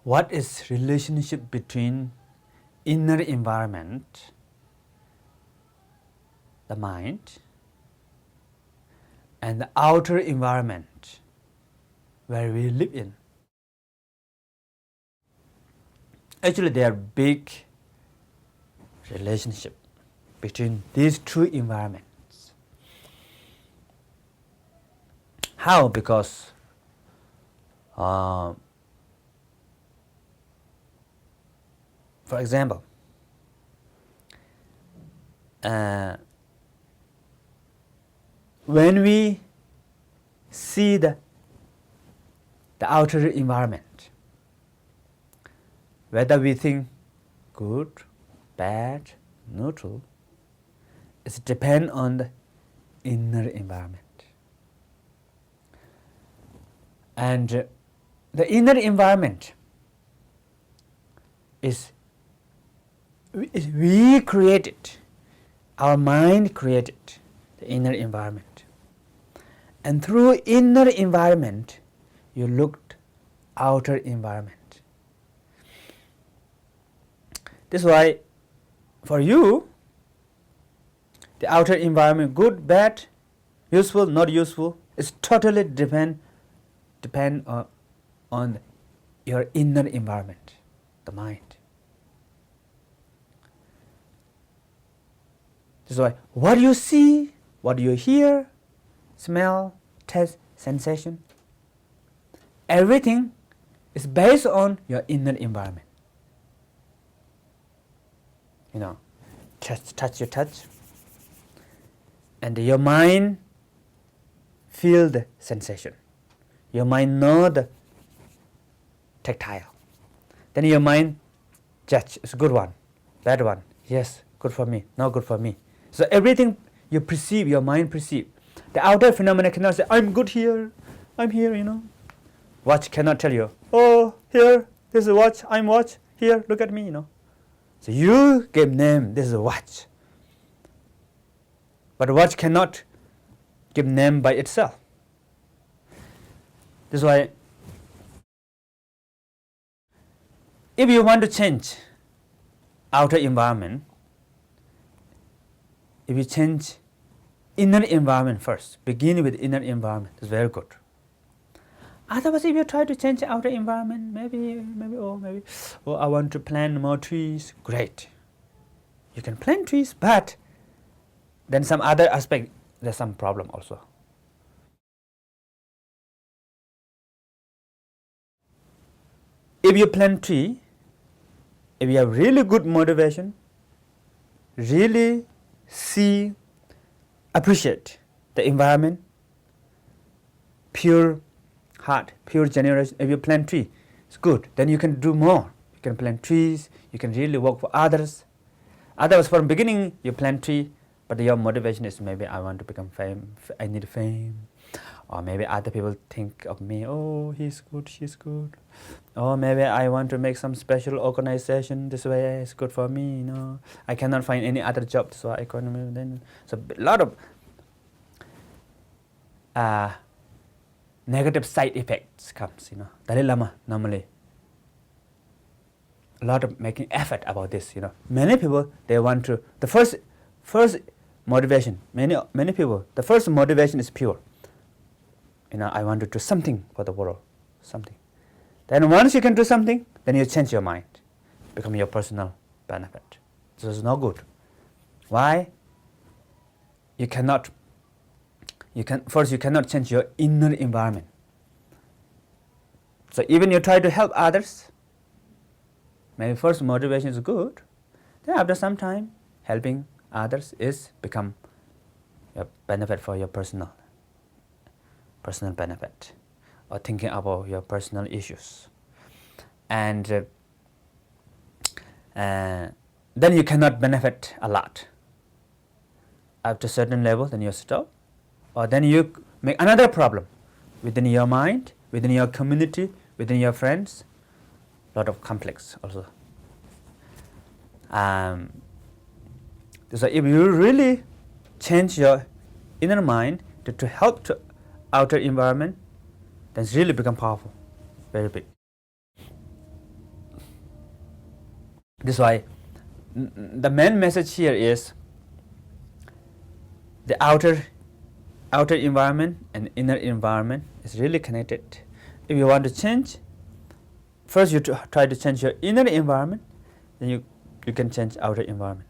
what is relationship between inner environment, the mind, and the outer environment where we live in. Actually, there are big relationship between these two environments. How? Because for example, when we see the outer environment, whether we think good, bad, neutral, it depends on the inner environment. And the inner environment is we created, our mind created the inner environment. And through inner environment, you looked outer environment. This is why for you, the outer environment, good, bad, useful, not useful, is totally depend on your inner environment, the mind. This is why what you see, what you hear, smell, taste, sensation, everything is based on your inner environment. You know, touch your touch, and your mind feel the sensation. Your mind know the tactile. Then your mind judge, it's a good one, bad one, yes, good for me, not good for me. So everything you perceive, your mind perceive. The outer phenomena cannot say, I'm good here, I'm here, you know. Watch cannot tell you, oh, here, this is a watch, I'm watch, here, look at me, you know. So you give name, this is a watch. But a watch cannot give name by itself. This is why if you want to change outer environment, if you change inner environment first, begin with inner environment, it's very good. Otherwise, if you try to change outer environment, maybe, I want to plant more trees, great. You can plant trees, but then some other aspect, there's some problem also. If you plant tree, if you have really good motivation, really see, appreciate the environment, pure heart, pure generation, if you plant tree, it's good. Then you can do more. You can plant trees, you can really work for others. Otherwise, from the beginning, you plant tree, but your motivation is maybe I want to become famous, I need fame. Or maybe other people think of me, oh, he's good, she's good. Or maybe I want to make some special organization, this way it's good for me, you know. I cannot find any other job, so I can't. Then so a lot of negative side effects comes, you know. Dalai Lama normally a lot of making effort about this, you know. Many people, they want to, the first motivation, many people, the first motivation is pure. You know, I want to do something for the world, something. Then once you can do something, then you change your mind, become your personal benefit. So it's not good. Why? You cannot change your inner environment. So even you try to help others, maybe first motivation is good, then after some time, helping others is become a benefit for your personal benefit, or thinking about your personal issues. And then you cannot benefit a lot. After a certain level, then you stop. Or then you make another problem within your mind, within your community, within your friends. A lot of conflicts also. So if you really change your inner mind to help to outer environment, then it's really become powerful, very big. This is why the main message here is the outer environment and inner environment is really connected. If you want to change, first you try to change your inner environment, then you can change outer environment.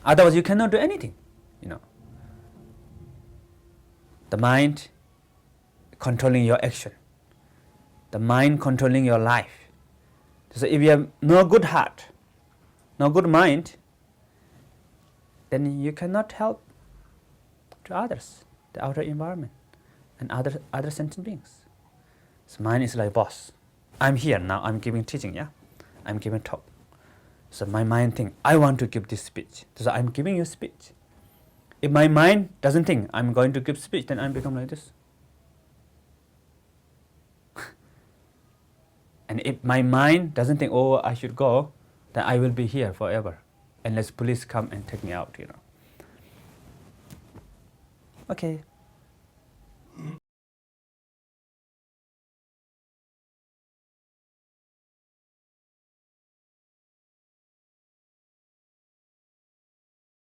Otherwise you cannot do anything, you know. The mind controlling your action, the mind controlling your life. So if you have no good heart, no good mind, then you cannot help to others, the outer environment, and other sentient beings. So mind is like boss. I'm here now, I'm giving teaching, yeah? I'm giving talk. So my mind thinks, I want to give this speech. So I'm giving you speech. If my mind doesn't think I'm going to give speech, then I become like this. And if my mind doesn't think, oh, I should go, then I will be here forever, unless police come and take me out, you know. Okay.